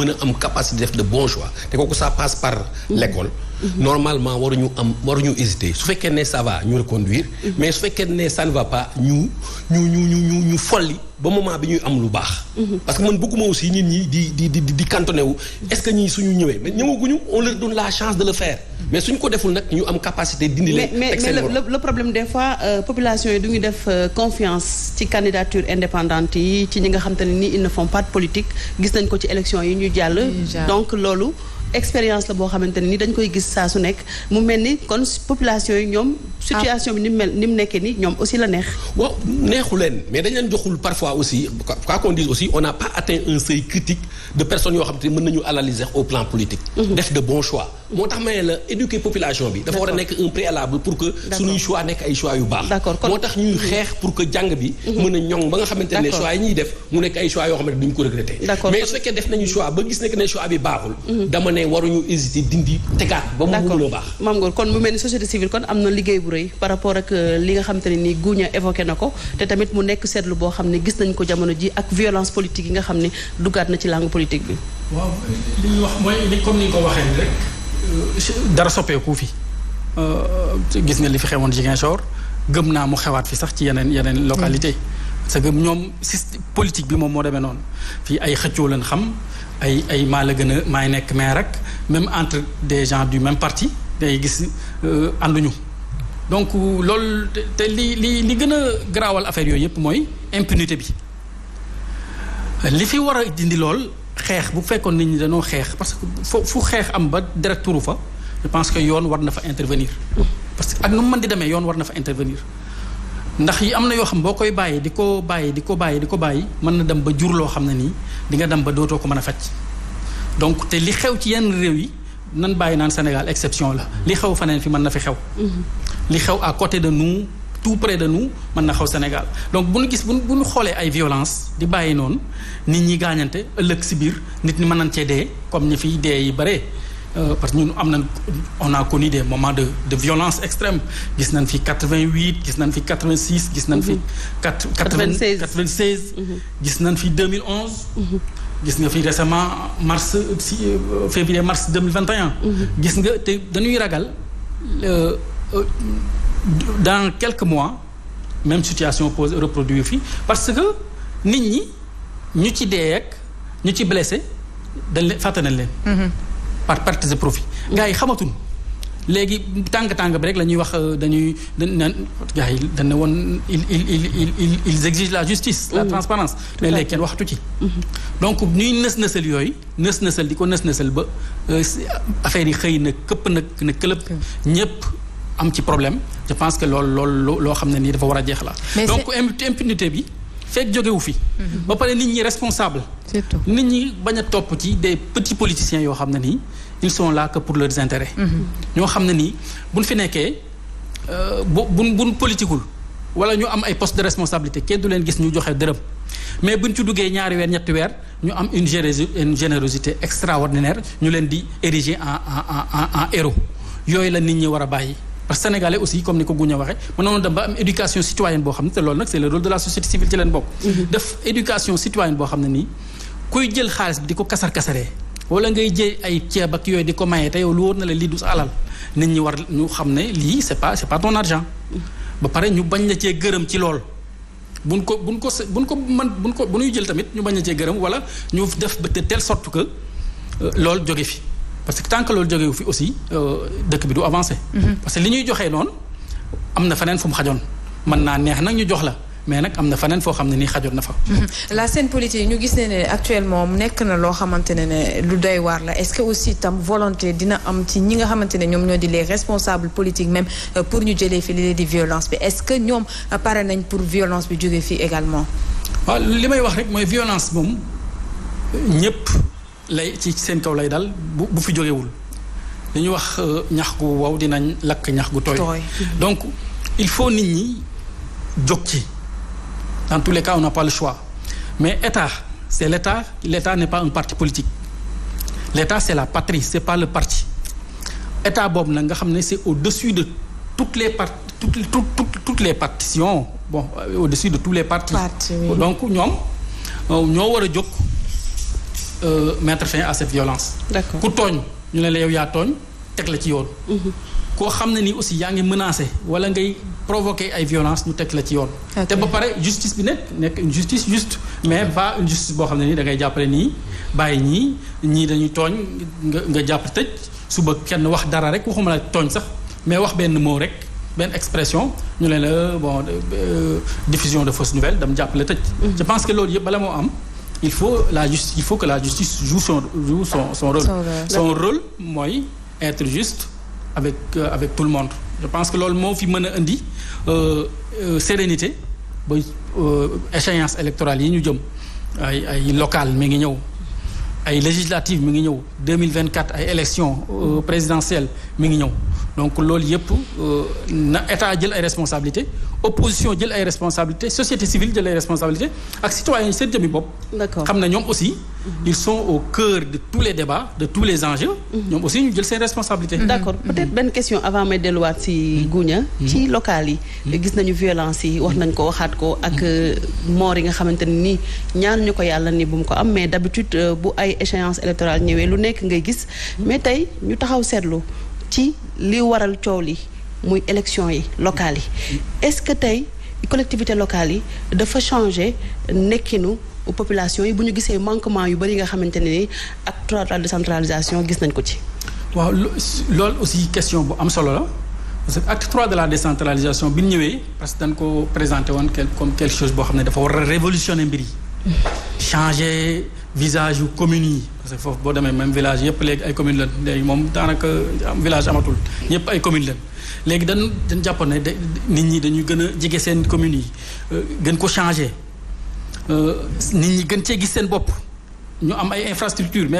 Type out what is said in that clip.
mën a am capacité def de bons choix te kooku ça passe par l'école. Normalement waruñu hésiter su fekkee ne ça va ñu reconduire. mais su fekkee ne ça ne va pas ñu folli ba moment bi ñuy am lu baax. parce que man bëgguma aussi nit ñi di cantonné wu est-ce que ñii suñu ñëwee mais ñëwaguñu on leur donne la chance de le faire mais suñ ko deful nag ñu am capacité dindi leen. mais le problème des fois population yi du ñu def confiance ci candidature indépendante yi ci ñi nga xam te ne nii ils ne font pas de politique gis nañ ko ci élection yi ñu jàll. donc loolu. expérience la boo xamante ne ni dañ koy gis saa su nekk mu mel ni kon population yi ñoom. situation bi ni mu nekkee ni ñoom aussi la neex. waaw neexu leen mais dañ leen joxul parfois aussi quoi qu'on dise aussi on n'a pas atteint un seuil critique de personnes yoo xam te mën nañu analyser au plan politique. def de bons choix. moo tax ma ne la éduquer population bi. dafa war a nekk un préalable pour que. suñuy choix nekk ay choix yu baax. moo tax ñuy xeex pour que jàng bi. mën a ñoŋ ba nga xamante ne choix yi ñuy def mu nekk ay choix yoo xamante ne duñ ko regretter. mais su fekkee def nañu choix ba gis nekk ne choix bi baaxul. dama ne waruñu hésiter dindi tegaat ba mu mën a baax. Mame Ngor kon mu mel ni société civile kon am na liggéey bu rëy par rapport ak li nga xamante ne nii Gounia évoqué na ko te tamit mu nekk seetlu boo xam ne gis nañ ko jamono ji ak violence politique yi nga xam ne duggaat na ci langue politique bi. waaw li ñuy wax mooy comme ni nga ko waxee rek. dara soppeeku fi gis nga li fi xewoon Ziguinchor gëm naa mu xewaat fi sax ci yeneen localité parce que ñoom politique bi moom moo demee noonu fii ay xëccoo leen xam ay maa la gën a maay nekk maire rek même entre des gens du même parti day gis ànduñu donc loolu te li gën a garaawal affaire yooyu yëpp mooy impunité bi li fi war a dindi lool xeex bu fekkoon nit ñi dañoo xeex parce que fu xeex am ba direct turu fa je pense que yoon war na fa intervenir parce que ak nu mu mën di demee yoon war na fa intervenir ndax yi am na yoo xam boo koy bàyyi di ko bàyyi mën na dem ba jur loo xam ne nii di nga dem ba dootoo ko mën a faj donc te li xew ci yenn réew yi nan bàyyi naan Sénégal exception la li xew faneen fi mën na fi xew li xew à côté de nous tout près de nous mën na xaw Sénégal donc bu ñu xoolee ay violence di bàyyi noonu nit ñi gaañante ëllëg si biir nit ñi mën nañ cee dee comme ñi fiy dee yi bare parce que ñun on a connu des moments de violence extrême gis nañ fi 88 gis nañ fi 86 gis nañ fi 96 gis nañ fi 2011 gis nga fi récemment février mars 2021 gis nga te dañuy ragal dans quelques mois même situation pose reproduire fii parce que nit ñi ñu ci dee ak ñu ci blessé dañ leen fàtte nañ leen par perte de profit gars yi xamatuñ léegi tàng bi rek la ñuy wax dañ ne woon ils exigent la justice la transparence mais léegi kenn waxatu ci donc ñuy nës-nësal yooyu nës-nësal di ko nës-nësal ba affaire yi xëy na këpp na këlëb ñëpp am ci problème je pense que loolu loo xam ne nii dafa war a jeex la donc impunité bi fekk jógewu fi ba pare nit ñi responsable nit ñi bañ a topp ci des petits politiciens yoo xam ne nii ils sont là que pour leurs intérêts ñoo xam ne nii buñ fi nekkee buñ politiqueul wala ñu am ay postes de responsabilité kenn du leen gis ñu joxe dërëm mais buñ ci duggee ñaari weer ñetti weer ñu am une générosité extraordinaire ñu leen di ériger en héros yooyu la nit ñi war a bàyyi parce que sénégalais aussi comme ni ko Gounia waxee mën noonu dem ba am éducation citoyenne boo xam ne te loolu nag c'est le rôle de la société civile ci leen bokk def éducation citoyenne boo xam ne nii kuy jël xaalis bi di ko kasar-kasaree wala ngay jël ay ceeb ak yooyu di ko mayee te yow lu wóor na la lii du sa alal nit ñi war ñu xam ne lii c'est pas ton argent ba pare ñu bañ la cee gërëm ci lool bu ñuy jël tamit ñu bañ la cee gërëm wala ñu def ba de telle sorte que loolu jóge fi parce que tant que loolu jógewu fi aussi dëkk bi du avancer. parce que li ñuy joxee noonu am na feneen fu mu xajoon mën naa neex nag ñu jox la mais nag am na feneen foo xam ne nii xajoon na fa. la scène politique ñu gis ne actuellement nekk na loo xamante ne lu doy waar la est-ce que aussi tam volonté dina am ci ñi nga xamante ne ñoom ñoo di les responsables politiques même pour ñu jëlee fi li di violence bi est-ce que ñoom pare nañ pour violence bi jógee fii également. waaw li may wax rek mooy violence moom ñëpp. lay ci seen kaw lay dal bu fi jógewul dañuy wax ñax gu wow dinañ lakk ñax gu tooy donc il faut nit ñi jóg ci dans tous les cas on n'a pas le choix mais l'État n'est pas un parti politique l'État c'est la patrie c'est pas le parti État boobu nag nga xam ne c'est au-dessus de toutes les partitions bon au-dessus de tous les partis donc ñoom ñoo war a jóg mettre fin à cette violence. D'accord. ku tooñ ñu ne la yow yaa tooñ teg la ci yoon. koo xam ne ni aussi yaa ngi menacé wala ngay provoquer ay violence ñu teg la ci yoon. te ba pare justice bi nekk une justice juste mais pas une justice boo xam ne nii da ngay jàppale nii bàyyi ñii dañuy tooñ nga jàpp tëj suba kenn wax dara rek waxuma la tooñ sax mais wax benn mot rek benn expression ñu ne la bon diffusion de fausses nouvelles dam jàppale tëj. je pense que loolu yëpp bala moo am il faut que la justice joue son rôle. Son rôle mooy être juste. Avec tout le monde je pense que loolu moo fi mën a indi sérénité ba échéance électorale yi ñu jëm ay locales mi ngi ñëw ay législatives mi ngi ñëw 2024 ay élections présidentielles mi ngi ñëw donc loolu yëpp na état jël ay responsabilités opposition jël ay responsabilités société civile jël ay responsabilités ak citoyens yi seen jëmmi bopp. D'accord. Xam na ñoom aussi. Ils sont au cœur de tous les débats de tous les enjeux. ñoom aussi ñu jël seen responsabilités. D'accord peut-être benn question avant may delluwaat ci Gounia. ci local yi. gis nañu violence yi wax nañ ko waxaat ko ak moor yi nga xamante ne nii ñaan ñu ko yàlla ni bu mu ko am mais d'habitude bu ay échéance électorale ñëwee lu nekk ngay gis. mais tey ñu taxaw seetlu ci li waral coow li muy élection yi locales yi est-ce que tey collectivités locales yi dafa changer nekkinu population yi bu ñu gisee manquement yu bari nga xamante ne ni acte 3 de la décentralisation gis nañ ko ci. waaw loolu aussi question bu am solo la parce que acte 3 de la décentralisation bi ñu ñëwee parce que dañ ko présenté woon comme quelque chose boo xam ne dafa war a révolutionner mbir yi. changer visage yu communes yi parce que foofu boo demee même village yëpp léegi ay communes la léegi moom daanaka village amatul ñëpp ay communes la léegi dañ jàppoon ne nit ñi dañuy gën a jege seen communes yi gën ko changer nit ñi gën cee gis seen bopp ñu am ay infrastructures mais